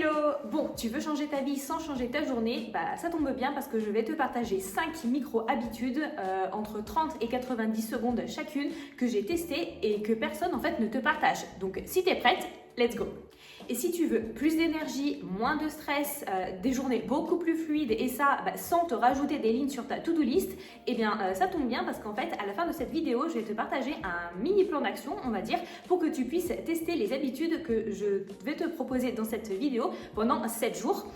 Hello! Bon, tu veux changer ta vie sans changer ta journée? Bah ça tombe bien parce que je vais te partager 5 micro-habitudes entre 30 et 90 secondes chacune que j'ai testées et que personne en fait ne te partage. Donc si t'es prête, let's go! Et si tu veux plus d'énergie, moins de stress, des journées beaucoup plus fluides et ça sans te rajouter des lignes sur ta to-do list, eh bien ça tombe bien parce qu'en fait à la fin de cette vidéo je vais te partager un mini plan d'action on va dire pour que tu puisses tester les habitudes que je vais te proposer dans cette vidéo pendant 7 jours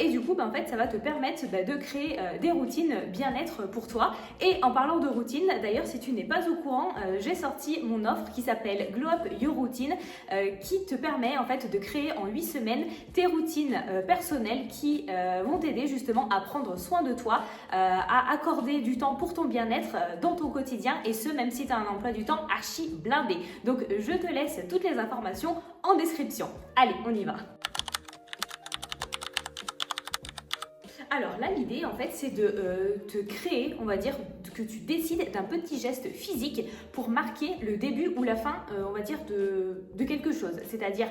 et du coup en fait ça va te permettre de créer des routines bien-être pour toi. Et en parlant de routine, d'ailleurs si tu n'es pas au courant, j'ai sorti mon offre qui s'appelle Glow Up Your Routine qui te permet en fait de créer en 8 semaines tes routines personnelles qui vont t'aider justement à prendre soin de toi, à accorder du temps pour ton bien-être dans ton quotidien et ce même si tu as un emploi du temps archi blindé. Donc je te laisse toutes les informations en description. Allez, on y va! Alors là, l'idée en fait, c'est de te créer, on va dire, que tu décides d'un petit geste physique pour marquer le début ou la fin, on va dire, de quelque chose. C'est-à-dire,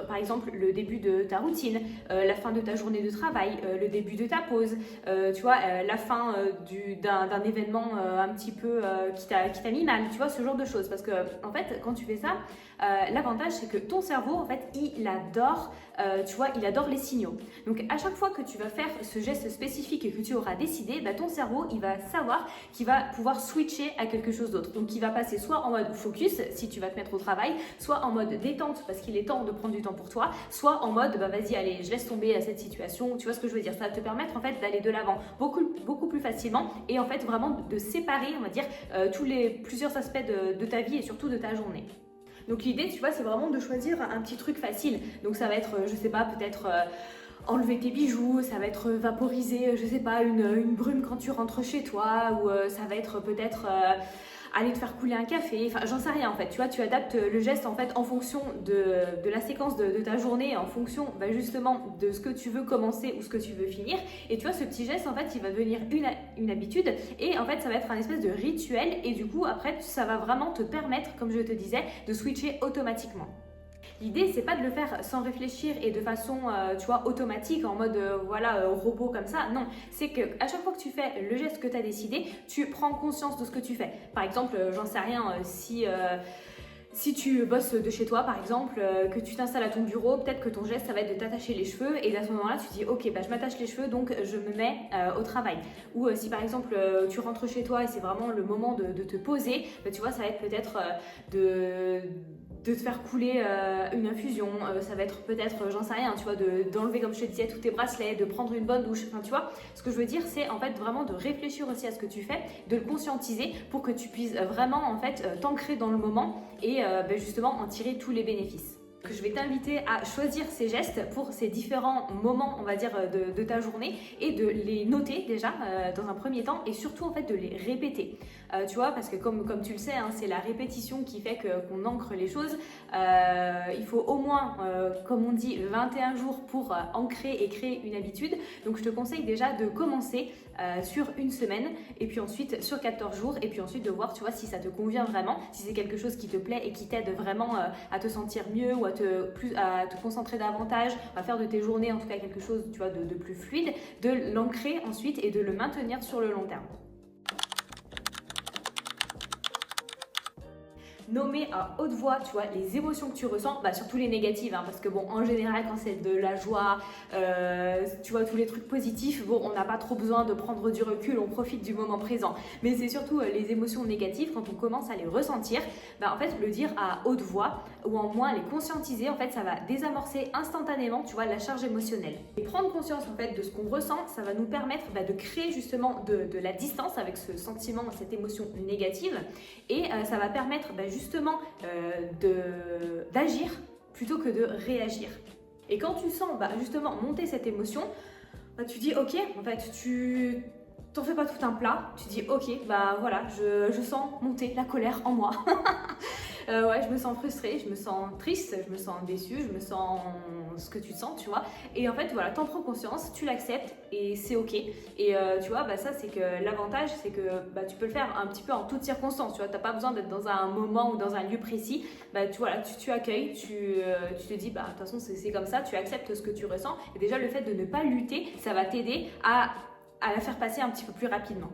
par exemple, le début de ta routine, la fin de ta journée de travail, le début de ta pause, tu vois, la fin d'un événement un petit peu qui t'a mis mal, tu vois, ce genre de choses. Parce que, en fait, quand tu fais ça, l'avantage, c'est que ton cerveau, en fait, il adore, tu vois, il adore les signaux. Donc, à chaque fois que tu vas faire ce geste spécifique et que tu auras décidé, ton cerveau, il va savoir qu'il va pouvoir switcher à quelque chose d'autre. Donc, il va passer soit en mode focus, si tu vas te mettre au travail, soit en mode détente, parce qu'il est temps de prendre du temps pour toi, soit en mode, vas-y, allez, je laisse tomber à cette situation. Tu vois ce que je veux dire? Ça va te permettre, en fait, d'aller de l'avant beaucoup plus facilement et, en fait, vraiment de séparer, on va dire, plusieurs aspects de ta vie et surtout de ta journée. Donc l'idée, tu vois, c'est vraiment de choisir un petit truc facile. Donc ça va être, je sais pas, peut-être enlever tes bijoux, ça va être vaporiser, je sais pas, une brume quand tu rentres chez toi, ou ça va être peut-être aller te faire couler un café, enfin j'en sais rien en fait, tu vois, tu adaptes le geste en fait en fonction de la séquence de ta journée, en fonction justement de ce que tu veux commencer ou ce que tu veux finir. Et tu vois, ce petit geste en fait, il va devenir une habitude et en fait ça va être un espèce de rituel et du coup après ça va vraiment te permettre, comme je te disais, de switcher automatiquement. L'idée, c'est pas de le faire sans réfléchir et de façon, tu vois, automatique, en mode, robot comme ça. Non, c'est que à chaque fois que tu fais le geste que tu as décidé, tu prends conscience de ce que tu fais. Par exemple, j'en sais rien, si tu bosses de chez toi, par exemple, que tu t'installes à ton bureau, peut-être que ton geste, ça va être de t'attacher les cheveux. Et à ce moment-là, tu te dis, ok, je m'attache les cheveux, donc je me mets au travail. Ou si par exemple, tu rentres chez toi et c'est vraiment le moment de te poser, tu vois, ça va être peut-être de te faire couler une infusion, ça va être peut-être, j'en sais rien, tu vois, d'enlever, comme je te disais, tous tes bracelets, de prendre une bonne douche, enfin tu vois, ce que je veux dire, c'est en fait vraiment de réfléchir aussi à ce que tu fais, de le conscientiser pour que tu puisses vraiment en fait t'ancrer dans le moment et justement en tirer tous les bénéfices. Que je vais t'inviter à choisir ces gestes pour ces différents moments, on va dire, de ta journée et de les noter déjà dans un premier temps et surtout en fait de les répéter. Tu vois, parce que comme tu le sais, hein, c'est la répétition qui fait qu'on ancre les choses. Il faut au moins, comme on dit, 21 jours pour ancrer et créer une habitude. Donc je te conseille déjà de commencer sur une semaine et puis ensuite sur 14 jours et puis ensuite de voir, tu vois, si ça te convient vraiment, si c'est quelque chose qui te plaît et qui t'aide vraiment à te sentir mieux ou à te concentrer davantage, à faire de tes journées en tout cas quelque chose, tu vois, de plus fluide, de l'ancrer ensuite et de le maintenir sur le long terme. Nommer à haute voix, tu vois, les émotions que tu ressens, surtout les négatives, hein, parce que bon, en général, quand c'est de la joie, tu vois, tous les trucs positifs, bon, on n'a pas trop besoin de prendre du recul, on profite du moment présent. Mais c'est surtout les émotions négatives, quand on commence à les ressentir, en fait, le dire à haute voix, ou en moins les conscientiser, en fait, ça va désamorcer instantanément, tu vois, la charge émotionnelle. Et prendre conscience, en fait, de ce qu'on ressent, ça va nous permettre de créer justement de la distance avec ce sentiment, cette émotion négative, et ça va permettre justement d'agir plutôt que de réagir. Et quand tu sens justement monter cette émotion, tu dis ok, en fait tu t'en fais pas tout un plat, tu dis ok, voilà, je sens monter la colère en moi. Ouais, je me sens frustrée, je me sens triste, je me sens déçue, je me sens ce que tu sens, tu vois. Et en fait, voilà, t'en prends conscience, tu l'acceptes et c'est ok. Et tu vois, bah, ça, c'est que l'avantage, c'est que bah, tu peux le faire un petit peu en toutes circonstances, tu vois. T'as pas besoin d'être dans un moment ou dans un lieu précis. Bah, voilà, tu accueilles, tu te dis, bah, de toute façon, c'est comme ça, tu acceptes ce que tu ressens. Et déjà, le fait de ne pas lutter, ça va t'aider à la faire passer un petit peu plus rapidement.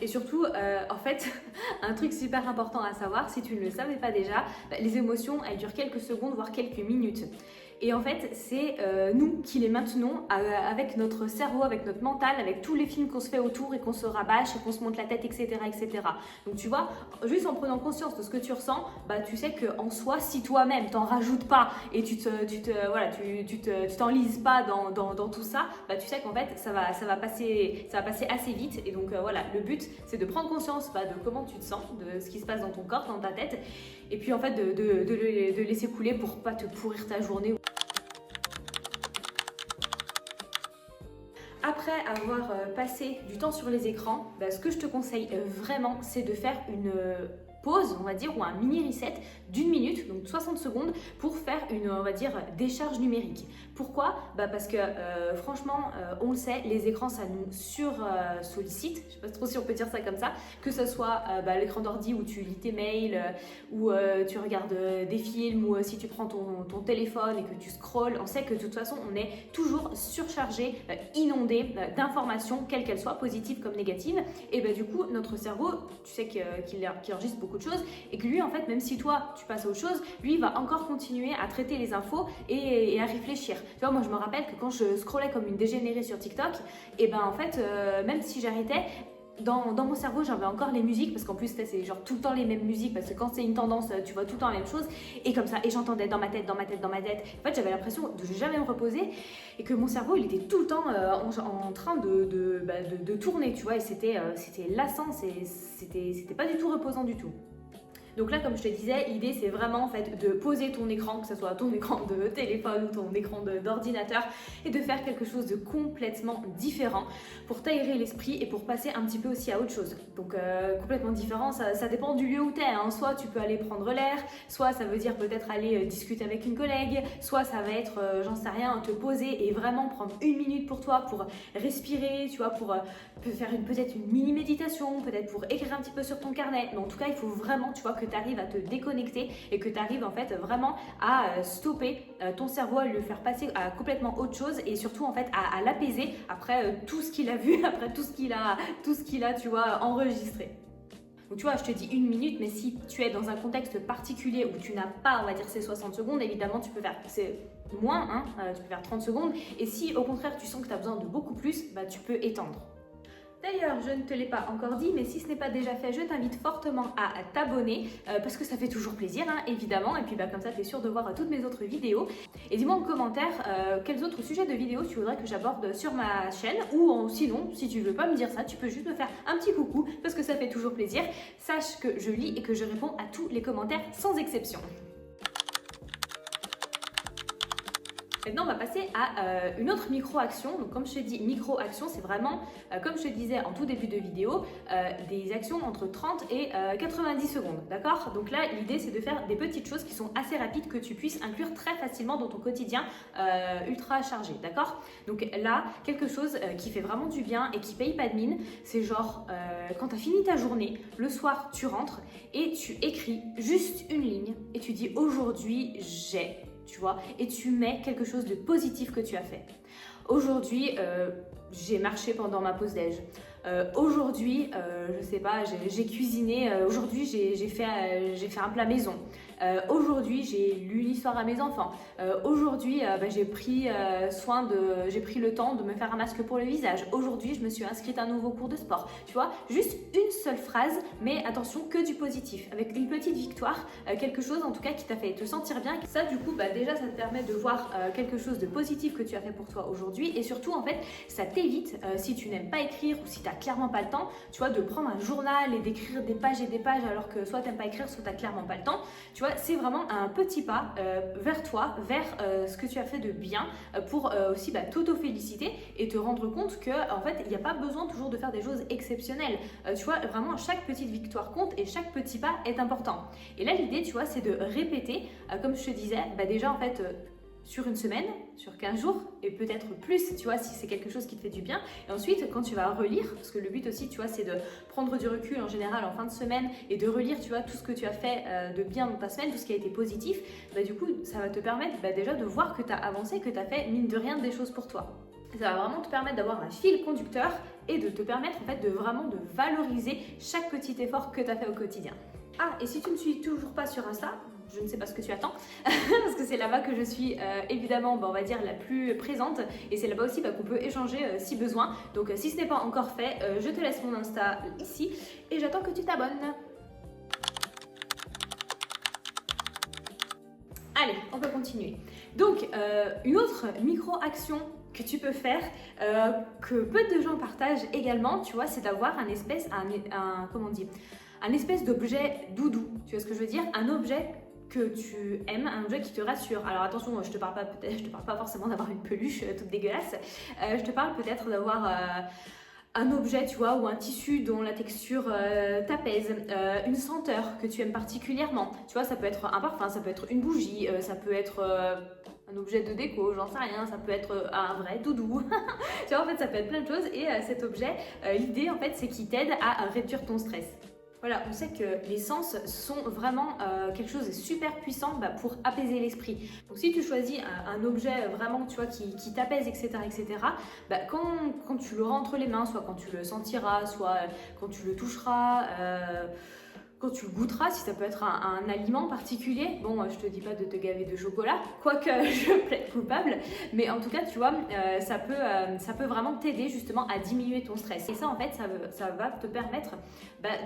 Et surtout, en fait, un truc super important à savoir, si tu ne le savais pas déjà, les émotions, elles durent quelques secondes, voire quelques minutes. Et en fait, c'est nous qui les maintenons avec notre cerveau, avec notre mental, avec tous les films qu'on se fait autour et qu'on se rabâche et qu'on se monte la tête, etc., etc. Donc tu vois, juste en prenant conscience de ce que tu ressens, bah, tu sais qu'en soi, si toi-même t'en rajoutes pas et tu t'enlises pas dans tout ça, bah, tu sais qu'en fait, ça va passer assez vite. Et donc voilà, le but, c'est de prendre conscience de comment tu te sens, de ce qui se passe dans ton corps, dans ta tête, et puis en fait de laisser couler pour pas te pourrir ta journée. Après avoir passé du temps sur les écrans, bah, ce que je te conseille vraiment, c'est de faire une pause, on va dire, ou un mini reset d'1 minute, donc 60 secondes, pour faire une, on va dire, décharge numérique. Pourquoi ? Bah parce que franchement, on le sait, les écrans, ça nous sollicite, je sais pas trop si on peut dire ça comme ça, que ce soit l'écran d'ordi où tu lis tes mails, où tu regardes des films, ou si tu prends ton téléphone et que tu scrolles, on sait que de toute façon, on est toujours surchargé, inondé d'informations, quelles qu'elles soient, positives comme négatives. Et bah, du coup, notre cerveau, tu sais qu'il enregistre beaucoup de choses, et que lui, en fait, même si toi, tu passes à autre chose, lui, il va encore continuer à traiter les infos et à réfléchir. Tu vois, moi, je me rappelle que quand je scrollais comme une dégénérée sur TikTok, et ben en fait, même si j'arrêtais, dans mon cerveau, j'avais encore les musiques, parce qu'en plus, c'est genre tout le temps les mêmes musiques, parce que quand c'est une tendance, tu vois tout le temps la même chose, et comme ça, et j'entendais dans ma tête. En fait, j'avais l'impression de jamais me reposer, et que mon cerveau, il était tout le temps en train de tourner, tu vois, et c'était lassant, c'était pas du tout reposant du tout. Donc là, comme je te disais, l'idée c'est vraiment en fait de poser ton écran, que ce soit ton écran de téléphone ou ton écran d'ordinateur, et de faire quelque chose de complètement différent pour t'aérer l'esprit et pour passer un petit peu aussi à autre chose. Donc complètement différent, ça dépend du lieu où tu es, hein. Soit tu peux aller prendre l'air, soit ça veut dire peut-être aller discuter avec une collègue, soit ça va être, j'en sais rien, te poser et vraiment prendre 1 minute pour toi, pour respirer, tu vois, pour faire peut-être une mini méditation, peut-être pour écrire un petit peu sur ton carnet. Mais en tout cas, il faut vraiment, tu vois, que tu arrives à te déconnecter et que tu arrives en fait vraiment à stopper ton cerveau, à le faire passer à complètement autre chose, et surtout en fait à l'apaiser après tout ce qu'il a vu, après tout ce qu'il a, tu vois, enregistré. Donc tu vois, je te dis 1 minute, mais si tu es dans un contexte particulier où tu n'as pas, on va dire, ces 60 secondes, évidemment tu peux faire moins, hein, tu peux faire 30 secondes, et si au contraire tu sens que tu as besoin de beaucoup plus, bah, tu peux étendre. D'ailleurs, je ne te l'ai pas encore dit, mais si ce n'est pas déjà fait, je t'invite fortement à t'abonner parce que ça fait toujours plaisir, hein, évidemment. Et puis comme ça, tu es sûr de voir toutes mes autres vidéos. Et dis-moi en commentaire quels autres sujets de vidéos tu voudrais que j'aborde sur ma chaîne. Ou sinon, si tu veux pas me dire ça, tu peux juste me faire un petit coucou parce que ça fait toujours plaisir. Sache que je lis et que je réponds à tous les commentaires sans exception. Maintenant, on va passer à une autre micro-action. Donc, comme je te dis, micro-action, c'est vraiment, comme je te disais en tout début de vidéo, des actions entre 30 et 90 secondes. D'accord ? Donc là, l'idée, c'est de faire des petites choses qui sont assez rapides, que tu puisses inclure très facilement dans ton quotidien ultra chargé. D'accord ? Donc là, quelque chose qui fait vraiment du bien et qui paye pas de mine, c'est genre, quand tu as fini ta journée, le soir, tu rentres et tu écris juste une ligne et tu dis « Aujourd'hui, j'ai… » tu vois, et tu mets quelque chose de positif que tu as fait. Aujourd'hui, j'ai marché pendant ma pause déj. Aujourd'hui, je sais pas, j'ai cuisiné. Aujourd'hui, j'ai fait un plat maison. Aujourd'hui, j'ai lu une histoire à mes enfants. Aujourd'hui, j'ai pris le temps de me faire un masque pour le visage. Aujourd'hui, je me suis inscrite à un nouveau cours de sport. Tu vois, juste une seule phrase, mais attention, que du positif, avec une petite victoire, quelque chose en tout cas qui t'a fait te sentir bien. Ça, du coup, déjà, ça te permet de voir quelque chose de positif que tu as fait pour toi aujourd'hui, et surtout, en fait, ça t'évite, si tu n'aimes pas écrire ou si tu n'as clairement pas le temps, tu vois, de prendre un journal et d'écrire des pages et des pages, alors que soit tu n'aimes pas écrire, soit tu n'as clairement pas le temps. Tu vois, vois, c'est vraiment un petit pas vers toi, vers ce que tu as fait de bien pour aussi t'auto-féliciter et te rendre compte que en fait, il n'y a pas besoin toujours de faire des choses exceptionnelles. Tu vois, vraiment, chaque petite victoire compte et chaque petit pas est important. Et là, l'idée, tu vois, c'est de répéter, comme je te disais, déjà en fait, sur une semaine, sur 15 jours et peut-être plus, tu vois, si c'est quelque chose qui te fait du bien. Et ensuite, quand tu vas relire, parce que le but aussi, tu vois, c'est de prendre du recul en général en fin de semaine et de relire, tu vois, tout ce que tu as fait de bien dans ta semaine, tout ce qui a été positif, du coup, ça va te permettre déjà de voir que tu as avancé, que tu as fait, mine de rien, des choses pour toi. Ça va vraiment te permettre d'avoir un fil conducteur et de te permettre en fait de vraiment de valoriser chaque petit effort que tu as fait au quotidien. Ah, et si tu ne me suis toujours pas sur Insta, je ne sais pas ce que tu attends, parce que c'est là-bas que je suis évidemment, on va dire, la plus présente, et c'est là-bas aussi qu'on peut échanger si besoin. Donc si ce n'est pas encore fait, je te laisse mon Insta ici, et j'attends que tu t'abonnes. Allez, on peut continuer. Donc, une autre micro-action que tu peux faire, que peu de gens partagent également, tu vois, c'est d'avoir un espèce d'objet doudou. Tu vois ce que je veux dire? Un objet que tu aimes, un objet qui te rassure. Alors attention, je te parle pas forcément d'avoir une peluche toute dégueulasse. Je te parle peut-être d'avoir un objet, tu vois, ou un tissu dont la texture t'apaise, une senteur que tu aimes particulièrement. Tu vois, ça peut être un parfum, ça peut être une bougie, ça peut être un objet de déco, j'en sais rien, ça peut être un vrai doudou. Tu vois, en fait, ça peut être plein de choses. Et cet objet, l'idée, en fait, c'est qu'il t'aide à réduire ton stress. Voilà, on sait que les sens sont vraiment quelque chose de super puissant pour apaiser l'esprit. Donc si tu choisis un objet vraiment, tu vois, qui t'apaise, etc., quand tu l'auras entre les mains, soit quand tu le sentiras, soit quand tu le toucheras, quand tu le goûteras, si ça peut être un aliment particulier, bon, je te dis pas de te gaver de chocolat, quoique je plaide coupable, mais en tout cas, tu vois, ça peut vraiment t'aider justement à diminuer ton stress. Et ça, en fait, ça va te permettre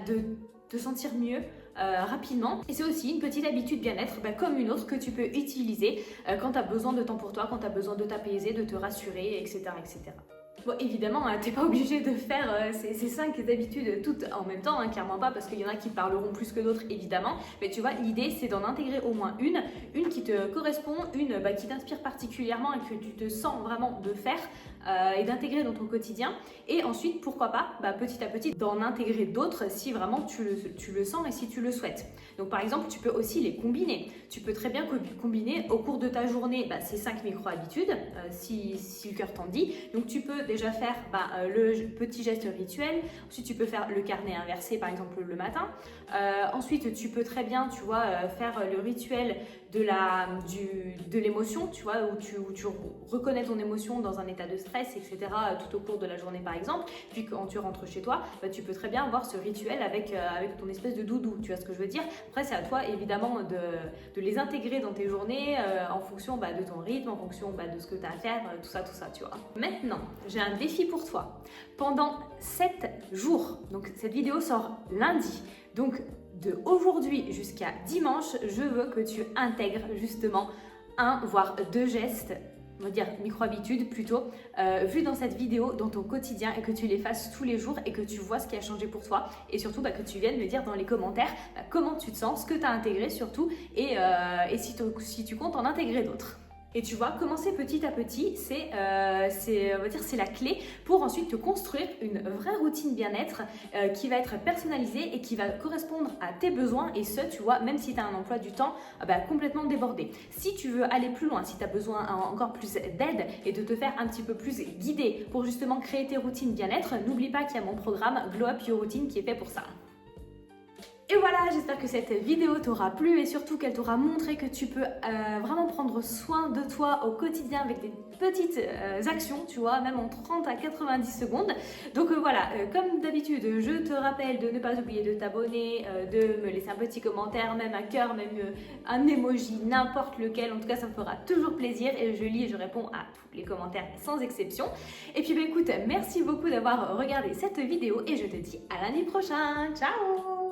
de te sentir mieux rapidement. Et c'est aussi une petite habitude bien-être, comme une autre que tu peux utiliser quand tu as besoin de temps pour toi, quand tu as besoin de t'apaiser, de te rassurer, etc., etc. Bon, évidemment, t'es pas obligé de faire ces 5 habitudes toutes en même temps, clairement pas, parce qu'il y en a qui parleront plus que d'autres, évidemment. Mais tu vois, l'idée, c'est d'en intégrer au moins une qui te correspond, une qui t'inspire particulièrement et que tu te sens vraiment de faire et d'intégrer dans ton quotidien. Et ensuite, pourquoi pas, petit à petit, d'en intégrer d'autres si vraiment tu le sens et si tu le souhaites. Donc, par exemple, tu peux aussi les combiner. Tu peux très bien combiner au cours de ta journée ces 5 micro-habitudes, si le cœur t'en dit. Donc, tu peux déjà faire le petit geste rituel. Ensuite, tu peux faire le carnet inversé, par exemple, le matin. Ensuite, tu peux très bien, tu vois, faire le rituel de l'émotion, tu vois, où tu reconnais ton émotion dans un état de stress, etc., tout au cours de la journée, par exemple. Puis quand tu rentres chez toi, tu peux très bien avoir ce rituel avec ton espèce de doudou, tu vois ce que je veux dire. Après, c'est à toi, évidemment, de les intégrer dans tes journées en fonction de ton rythme, en fonction de ce que tu as à faire, tout ça, tu vois. Maintenant, j'ai un défi pour toi. Pendant 7 jours, donc cette vidéo sort lundi, donc de aujourd'hui jusqu'à dimanche, je veux que tu intègres justement 1 voire 2 gestes, on va dire micro-habitudes plutôt, vus dans cette vidéo dans ton quotidien et que tu les fasses tous les jours et que tu vois ce qui a changé pour toi et surtout que tu viennes me dire dans les commentaires comment tu te sens, ce que tu as intégré surtout et si tu comptes en intégrer d'autres. Et tu vois, commencer petit à petit, c'est la clé pour ensuite te construire une vraie routine bien-être qui va être personnalisée et qui va correspondre à tes besoins et ce, tu vois, même si tu as un emploi du temps complètement débordé. Si tu veux aller plus loin, si tu as besoin encore plus d'aide et de te faire un petit peu plus guider pour justement créer tes routines bien-être, n'oublie pas qu'il y a mon programme Glow Up Your Routine qui est fait pour ça. Et voilà, j'espère que cette vidéo t'aura plu et surtout qu'elle t'aura montré que tu peux vraiment prendre soin de toi au quotidien avec des petites actions, tu vois, même en 30 à 90 secondes. Donc voilà, comme d'habitude, je te rappelle de ne pas oublier de t'abonner, de me laisser un petit commentaire, même un cœur, même un emoji, n'importe lequel. En tout cas, ça me fera toujours plaisir et je lis et je réponds à tous les commentaires sans exception. Et puis écoute, merci beaucoup d'avoir regardé cette vidéo et je te dis à l'année prochaine. Ciao!